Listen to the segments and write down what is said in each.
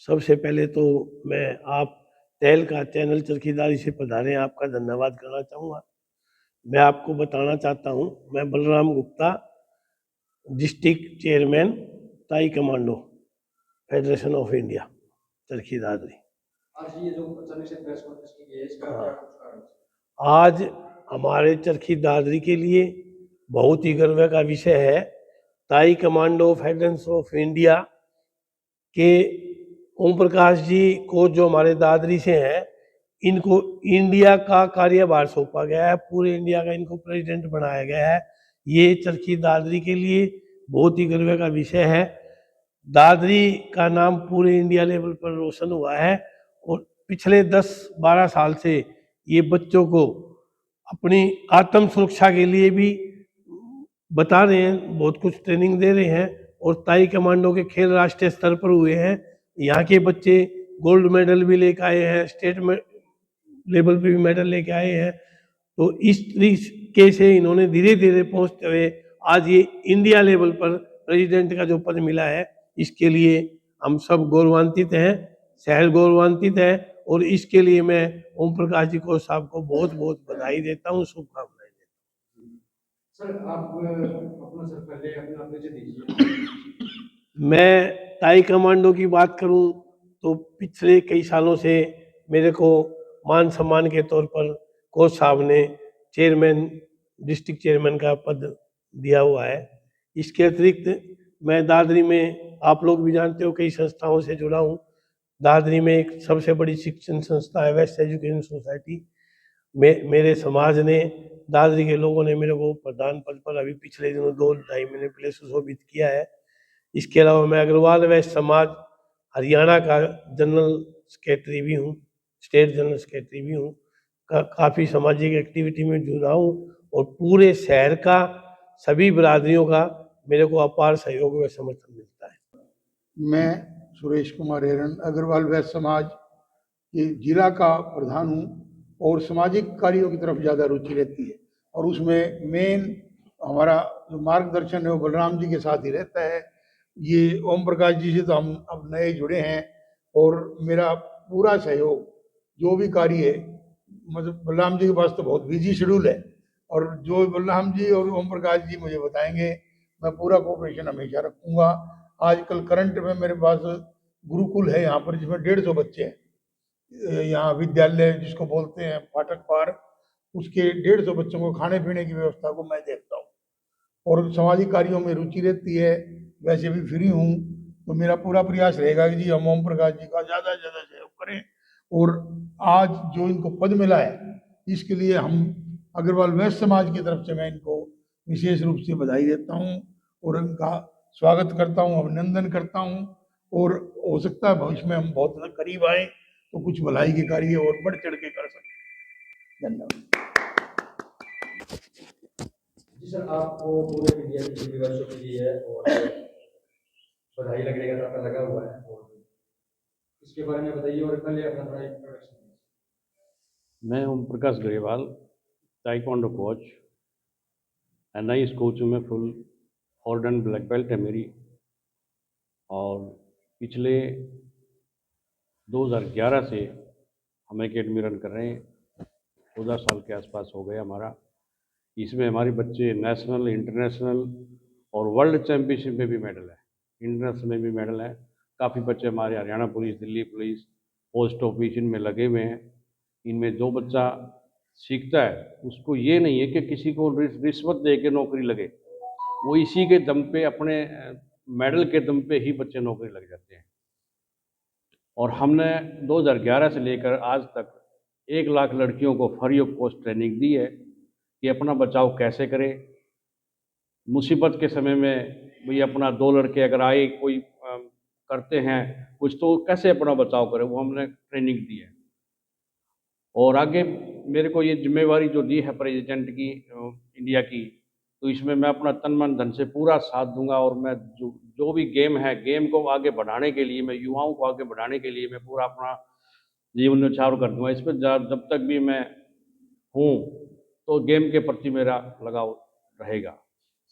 सबसे पहले तो मैं आप तहल का चैनल चरखीदारी से पधारे आपका धन्यवाद करना चाहूँगा। मैं आपको बताना चाहता हूँ, मैं बलराम गुप्ता, डिस्ट्रिक्ट चेयरमैन ताई commando federation of India Charkhi Dadri. आज ये जो अचानक से प्रेस कॉन्फ्रेंस की गई है, इसका क्या कुछ कारण है? आज हमारे चरखी दादरी के लिए बहुत ही गर्व का विषय है। ताई कमांडो फेडरेशन ऑफ इंडिया के ओम प्रकाश जी को, जो हमारे दादरी से हैं, इनको इंडिया का कार्यभार सौंपा गया है। पूरे इंडिया का इनको प्रेसिडेंट बनाया गया है। ये चरखी दादरी के लिए बहुत ही गर्व का विषय है। दादरी का नाम पूरे इंडिया लेवल पर रोशन हुआ है और पिछले 10-12 साल से ये बच्चों को अपनी आत्म सुरक्षा के लिए भी बता रहे हैं, बहुत कुछ ट्रेनिंग दे रहे हैं। और ताई कमांडो के खेल राष्ट्रीय स्तर पर हुए हैं। यहाँ के बच्चे गोल्ड मेडल भी लेकर आए हैं, स्टेट में लेवल पे भी मेडल लेके आए हैं। तो इस तरीके से इन्होंने धीरे धीरे पहुंचते हुए आज ये इंडिया लेवल पर प्रेसिडेंट का जो पद मिला है, इसके लिए हम सब गौरवान्वित हैं, शहर गौरवान्वित है। और इसके लिए मैं ओम प्रकाश जी को साहब को बहुत बहुत बधाई देता हूँ, शुभकामनाएं देता हूँ। सर आप अपना सर पहले अपना परिचय दीजिए। मैं ताई कमांडो की बात करूं तो पिछले कई सालों से मेरे को मान सम्मान के तौर पर कोच साहब ने चेयरमैन, डिस्ट्रिक्ट चेयरमैन का पद दिया हुआ है। इसके अतिरिक्त मैं दादरी में, आप लोग भी जानते हो, कई संस्थाओं से जुड़ा हूँ। दादरी में एक सबसे बड़ी शिक्षण संस्था है वेस्ट एजुकेशन सोसाइटी। मेरे समाज ने, दादरी के लोगों ने मेरे को प्रधान पद पर अभी पिछले दिनों 2-2.5 महीने पहले सुशोभित किया है। इसके अलावा मैं अग्रवाल वैश्य समाज हरियाणा का जनरल सेक्रेटरी भी हूँ, स्टेट जनरल सेक्रेटरी भी हूँ। काफ़ी सामाजिक एक्टिविटी में जुड़ा हूँ और पूरे शहर का, सभी बिरादरियों का मेरे को अपार सहयोग व समर्थन मिलता है। मैं सुरेश कुमार हेरन, अग्रवाल वैश्य समाज के जिला का प्रधान हूँ और सामाजिक कार्यों की तरफ ज़्यादा रुचि रहती है। और उसमें मेन हमारा जो मार्गदर्शन है वो बलराम जी के साथ ही रहता है। ये ओम प्रकाश जी से तो हम अब नए जुड़े हैं और मेरा पूरा सहयोग, जो भी कार्य है, मतलब बलराम जी के पास तो बहुत बिजी शेड्यूल है, और जो बलराम जी और ओम प्रकाश जी मुझे बताएंगे, मैं पूरा कोऑपरेशन हमेशा रखूँगा। आजकल करंट में मेरे पास गुरुकुल है यहाँ पर, जिसमें 150 बच्चे हैं। यहाँ विद्यालय जिसको बोलते हैं फाटक पार, उसके 150 बच्चों को खाने पीने की व्यवस्था को मैं देखता हूँ। और सामाजिक कार्यों में रुचि रहती है। वैसे भी फ्री हूँ, तो मेरा पूरा प्रयास रहेगा कि जी हम ओम प्रकाश जी का ज़्यादा से ज़्यादा सहयोग करें। और आज जो इनको पद मिला है, इसके लिए हम अग्रवाल वैश्य समाज की तरफ से मैं इनको विशेष रूप से बधाई देता हूँ और इनका स्वागत करता हूँ, अभिनंदन करता हूँ। और हो सकता है भविष्य में हम बहुत करीब आए तो कुछ भलाई के कार्य और बढ़ चढ़ के कर सकें। धन्यवाद। जी सर, आपको पूरे इंडिया की जो वर्षों के लिए है और बधाई लगने का तांता लगा हुआ है, और इसके बारे में बताइए और पहले अपना थोड़ा इंट्रोडक्शन। मैं Om Prakash Grewal, taekwondo coach, and इस कोच में फुल ऑर्डन ब्लैक बेल्ट है मेरी। और पिछले 2011 से हम एकेडमी रन कर रहे हैं। 14 साल के आसपास हो गया हमारा। इसमें हमारे बच्चे नेशनल, इंटरनेशनल और वर्ल्ड चैम्पियनशिप में भी मेडल है, इंटरनेशनल में भी मेडल है। काफ़ी बच्चे हमारे Haryana police, Delhi police, post office इनमें लगे हुए हैं। इनमें जो बच्चा सीखता है उसको ये नहीं है कि किसी को रिश्वत दे के नौकरी लगे, वो इसी के दम पे, अपने मेडल के दम पे ही बच्चे नौकरी लग जाते हैं। और हमने 2011 से लेकर आज तक 1 लाख लड़कियों को फ्री ऑफ कॉस्ट ट्रेनिंग दी है कि अपना बचाव कैसे करें। मुसीबत के समय में भाई अपना 2 लड़के अगर आए, कोई करते हैं कुछ, तो कैसे अपना बचाव करें, वो हमने ट्रेनिंग दी है। और आगे मेरे को ये जिम्मेवारी जो दी है प्रेसिडेंट की इंडिया की, तो इसमें मैं अपना तन मन धन से पूरा साथ दूंगा। और मैं जो भी गेम है, गेम को आगे बढ़ाने के लिए, मैं युवाओं को आगे बढ़ाने के लिए मैं पूरा अपना जीवन न्यौछावर कर दूंगा। इसमें जब तक भी मैं हूँ तो गेम के प्रति मेरा लगाव रहेगा।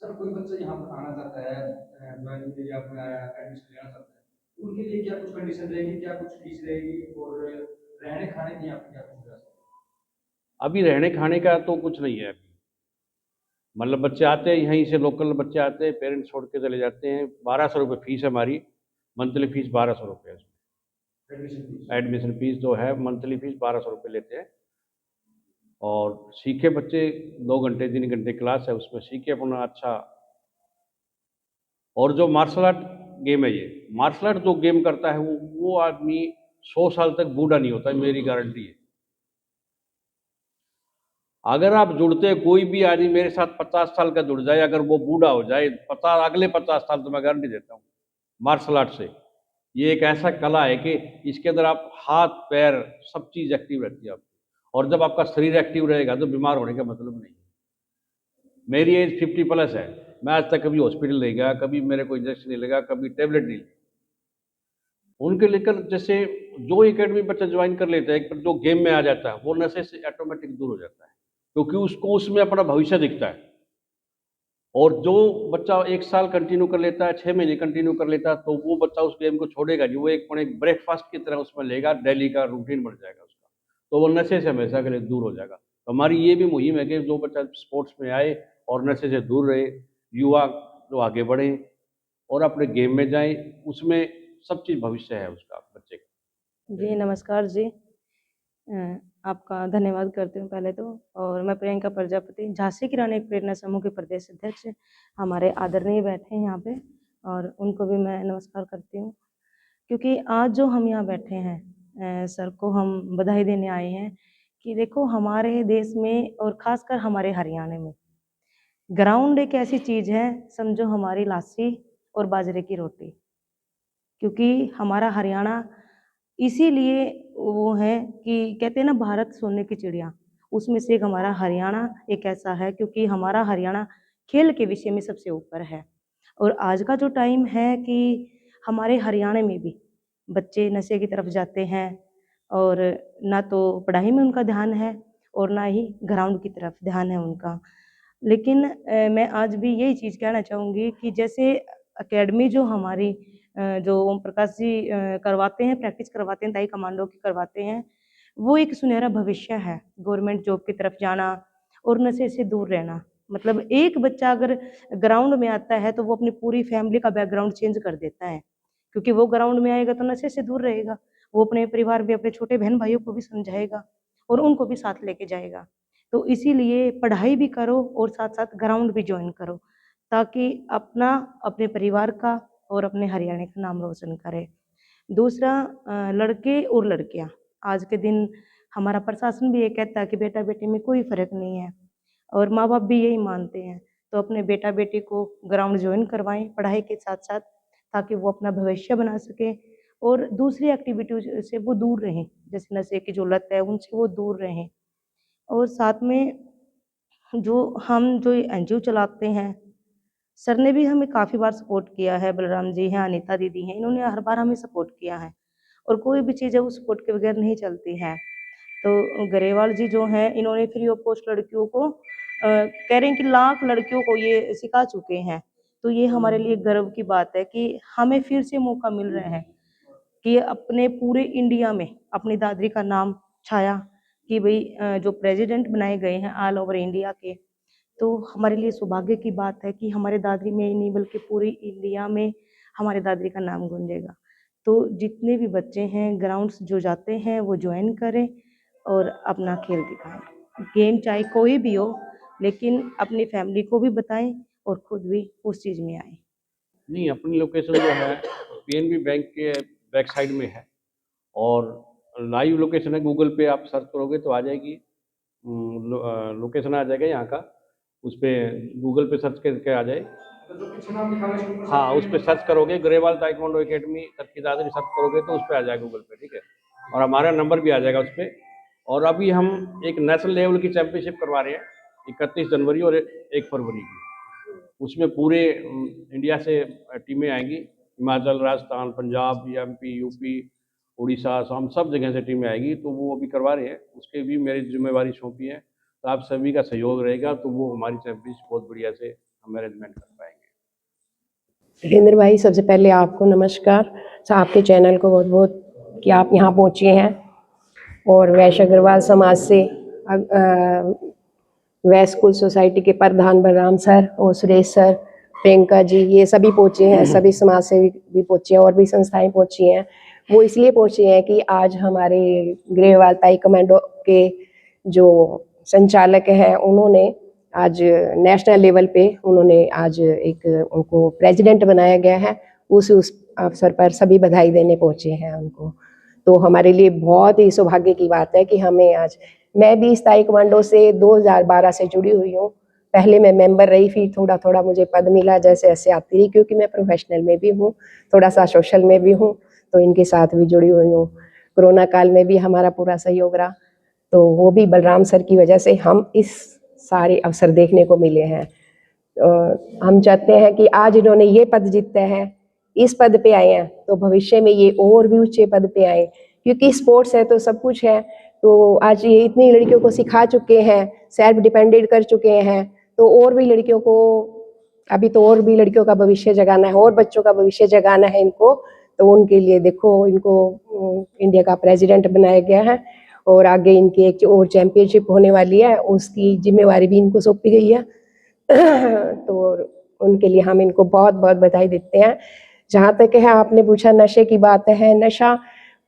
सर, कोई बच्चा यहाँ पर आना चाहता है, ज्वाइनिंग के लिए अपना एडमिशन लेना चाहता है, उनके लिए क्या कुछ कंडीशन रहेगी, क्या कुछ फीस रहेगी, और रहने खाने की आपकी क्या कुछ व्यवस्था है? अभी रहने खाने का तो कुछ नहीं है अभी। मतलब बच्चे आते हैं यहीं से, लोकल बच्चे आते हैं, पेरेंट्स छोड़ के चले जाते हैं। 1200 रुपये फीस है हमारी, मंथली फीस 1200 रुपये है। Admission fees? एडमिशन फीस जो है मंथली फीस 1200 रुपये लेते हैं। और सीखे बच्चे 2 घंटे 3 घंटे क्लास है, उसमें सीखे अपना अच्छा। और जो मार्शल आर्ट गेम है, ये मार्शल आर्ट जो गेम करता है वो आदमी 100 साल तक बूढ़ा नहीं होता, मेरी गारंटी है। अगर आप जुड़ते हैं, कोई भी आदमी मेरे साथ 50 साल का जुड़ जाए, अगर वो बूढ़ा हो जाए अगले 50 साल, तो मैं गारंटी देता हूँ मार्शल आर्ट से। ये एक ऐसा कला है कि इसके अंदर आप हाथ पैर सब चीज़ एक्टिव रहती है आपकी। और जब आपका शरीर एक्टिव रहेगा तो बीमार होने का मतलब नहीं है। मेरी एज 50+ है, मैं आज तक कभी हॉस्पिटल नहीं गया, कभी मेरे को इंजेक्शन नहीं लगा, कभी टेबलेट नहीं ली। उनके लेकर जैसे जो एकेडमी बच्चा ज्वाइन कर लेता है, पर जो गेम में आ जाता है वो नशे से ऑटोमेटिक दूर हो जाता है, क्योंकि उसको उसमें अपना भविष्य दिखता है। और जो बच्चा 1 साल कंटिन्यू कर लेता है, 6 महीने कंटिन्यू कर लेता है, तो वो बच्चा उस गेम को छोड़ेगा नहीं। वो एक ब्रेकफास्ट की तरह उसमें लेगा, डेली का रूटीन बन जाएगा उसका, तो वो नशे से हमेशा के लिए दूर हो जाएगा। तो हमारी ये भी मुहिम है कि जो बच्चा स्पोर्ट्स में आए और नशे से दूर रहे, युवा जो आगे बढ़े और अपने गेम में जाए, उसमें सब चीज़ भविष्य है उसका बच्चे का। जी नमस्कार जी। आपका धन्यवाद करती हूँ पहले तो। और मैं प्रियंका प्रजापति, झांसी की रानी प्रेरणा समूह के प्रदेश अध्यक्ष, हमारे आदरणीय बैठे हैं यहाँ पे, और उनको भी मैं नमस्कार करती हूँ। क्योंकि आज जो हम यहाँ बैठे हैं, सर को हम बधाई देने आए हैं कि देखो हमारे देश में और ख़ासकर हमारे हरियाणा में ग्राउंड एक ऐसी चीज़ है, समझो हमारी लासी और बाजरे की रोटी। क्योंकि हमारा हरियाणा इसीलिए वो है कि कहते हैं ना भारत सोने की चिड़िया, उसमें से एक हमारा हरियाणा एक ऐसा है, क्योंकि हमारा हरियाणा खेल के विषय में सबसे ऊपर है। और आज का जो टाइम है कि हमारे हरियाणा में भी बच्चे नशे की तरफ जाते हैं, और ना तो पढ़ाई में उनका ध्यान है और ना ही ग्राउंड की तरफ ध्यान है उनका। लेकिन मैं आज भी यही चीज़ कहना चाहूँगी कि जैसे एकेडमी जो हमारी जो ओम प्रकाश जी करवाते हैं, प्रैक्टिस करवाते हैं, ताई कमांडो की करवाते हैं, वो एक सुनहरा भविष्य है। गवर्नमेंट जॉब की तरफ जाना और नशे से दूर रहना, मतलब एक बच्चा अगर ग्राउंड में आता है तो वो अपनी पूरी फैमिली का बैकग्राउंड चेंज कर देता है, क्योंकि वो ग्राउंड में आएगा तो नशे से दूर रहेगा। वो अपने परिवार में अपने छोटे बहन भाइयों को भी समझाएगा और उनको भी साथ लेके जाएगा। तो इसीलिए पढ़ाई भी करो और साथ-साथ ग्राउंड भी जॉइन करो, ताकि अपना, अपने परिवार का और अपने हरियाणा का नाम रोशन करें। दूसरा, लड़के और लड़कियाँ, आज के दिन हमारा प्रशासन भी ये कहता है कि बेटा-बेटी में कोई फ़र्क नहीं है, और माँ-बाप भी यही मानते हैं। तो अपने बेटा-बेटी को ग्राउंड जॉइन करवाएँ पढ़ाई के साथ-साथ, ताकि वो अपना भविष्य बना सकें और दूसरी एक्टिविटीज़ से वो दूर रहें, जैसे नशे की जो लत है उनसे वो दूर रहें। और साथ में जो ये एनजीओ चलाते हैं, सर ने भी हमें काफ़ी बार सपोर्ट किया है, बलराम जी हैं, अनीता दीदी हैं, इन्होंने हर बार हमें सपोर्ट किया है, और कोई भी चीज़ है वो सपोर्ट के बगैर नहीं चलती है। तो गरेवाल जी जो हैं, इन्होंने फ्री ऑफ कॉस्ट लड़कियों को कह रहे हैं कि लाख लड़कियों को ये सिखा चुके हैं। तो ये हमारे लिए गर्व की बात है कि हमें फिर से मौका मिल रहा है कि अपने पूरे इंडिया में अपनी दादरी का नाम छाया, कि भाई जो प्रेसिडेंट बनाए गए हैं ऑल ओवर इंडिया के, तो हमारे लिए सौभाग्य की बात है कि हमारे दादरी में ही नहीं बल्कि पूरी इंडिया में हमारे दादरी का नाम गूंजेगा। तो जितने भी बच्चे हैं ग्राउंड्स जो जाते हैं वो ज्वाइन करें और अपना खेल दिखाएं। गेम चाहे कोई भी हो, लेकिन अपनी फैमिली को भी बताएं और खुद भी उस चीज़ में आए। नहीं, अपनी लोकेशन जो है पीएनबी बैंक के बैक साइड में है, और लाइव लोकेशन है, गूगल पे आप सर्च करोगे तो आ जाएगी। लोकेशन आ जाएगा यहाँ का, उस पर गूगल पे सर्च करके आ जाए। तो जो पीछे नाम लिखा हुआ है इसके ऊपर हाँ, उस सर्च पर करेंगे। सर्च करोगे गरेवाल ताइक्वांडो एकेडमी तरक्की दादरी सर्च करोगे तो उस पर आ जाएगा गूगल पे, ठीक है। और हमारा नंबर भी आ जाएगा उस पर। और अभी हम एक नेशनल लेवल की चैंपियनशिप करवा रहे हैं 31 जनवरी और 1 फरवरी की। उसमें पूरे इंडिया से टीमें आएंगी, हिमाचल, राजस्थान, पंजाब, एमपी, यूपी, उड़ीसा, असम, सब जगह से टीमें आएगी। तो वो अभी करवा रहे हैं, उसके भी मेरी जिम्मेवारी सौंपी है। तो आप सभी का सहयोग रहेगा तो वो हमारी चैंपियनशिप बहुत बढ़िया से हम मैनेजमेंट कर पाएंगे। वीरेंद्र भाई, सबसे पहले आपको नमस्कार। आपके चैनल को बहुत बहुत कि आप यहाँ पहुँचे हैं। और वैश्य अग्रवाल समाज से वैश्य कुल सोसाइटी के प्रधान बलराम सर और सुरेश सर, प्रियंका जी, ये सभी पहुँचे हैं। सभी समाज से भी पहुँचे हैं और भी संस्थाएं पहुँची हैं। वो इसलिए पहुँचे हैं कि आज हमारे गृहवाल ताई कमांडो के जो संचालक हैं, उन्होंने आज नेशनल लेवल पे उन्होंने आज एक उनको प्रेसिडेंट बनाया गया है। उस अवसर पर सभी बधाई देने पहुँचे हैं उनको। तो हमारे लिए बहुत ही सौभाग्य की बात है कि हमें आज, मैं भी इस ताई कमांडो से 2012 से जुड़ी हुई हूँ। पहले मैं मेंबर रही, फिर थोड़ा थोड़ा मुझे पद मिला, जैसे ऐसे आती रही, क्योंकि मैं प्रोफेशनल में भी हूँ, थोड़ा सा सोशल में भी हूँ, तो इनके साथ भी जुड़ी हुई हूँ। कोरोना काल में भी हमारा पूरा सहयोग रहा, तो वो भी बलराम सर की वजह से हम इस सारे अवसर देखने को मिले हैं। हम चाहते हैं कि आज इन्होंने ये पद जीते हैं, इस पद पे आए हैं, तो भविष्य में ये और भी ऊंचे पद पे आए, क्योंकि स्पोर्ट्स है तो सब कुछ है। तो आज ये इतनी लड़कियों को सिखा चुके हैं, सेल्फ डिपेंडेंट कर चुके हैं, तो और भी लड़कियों को, अभी तो और भी लड़कियों का भविष्य जगाना है और बच्चों का भविष्य जगाना है इनको। तो उनके लिए देखो, इनको इंडिया का प्रेसिडेंट बनाया गया है और आगे इनकी एक और चैंपियनशिप होने वाली है, उसकी जिम्मेवारी भी इनको सौंपी गई है। तो उनके लिए हम इनको बहुत बहुत बधाई देते हैं। जहाँ तक है, आपने पूछा नशे की बात है, नशा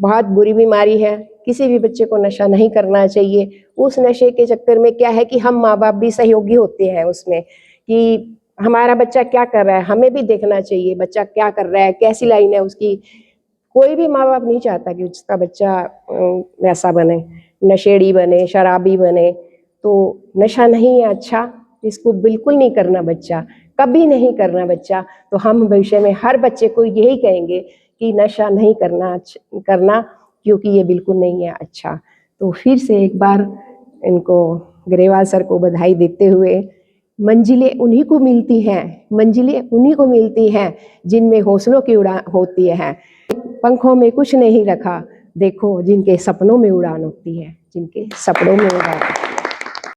बहुत बुरी बीमारी है, किसी भी बच्चे को नशा नहीं करना चाहिए। उस नशे के चक्कर में क्या है कि हम माँ बाप भी सहयोगी होते हैं उसमें, कि हमारा बच्चा क्या कर रहा है, हमें भी देखना चाहिए बच्चा क्या कर रहा है, कैसी लाइन है उसकी। कोई भी माँ बाप नहीं चाहता कि उसका बच्चा वैसा बने, नशेड़ी बने, शराबी बने। तो नशा नहीं है अच्छा, इसको बिल्कुल नहीं करना बच्चा, कभी नहीं करना बच्चा। तो हम भविष्य में हर बच्चे को यही कहेंगे कि नशा नहीं करना, क्योंकि ये बिल्कुल नहीं है अच्छा। तो फिर से एक बार इनको, ग्रेवाल सर को बधाई देते हुए, मंजिलें उन्हीं को मिलती हैं, मंजिलें उन्हीं को मिलती हैं जिनमें हौसलों की उड़ान होती है। पंखों में कुछ नहीं रखा, देखो जिनके सपनों में उड़ान होती है, जिनके सपनों में उड़ान।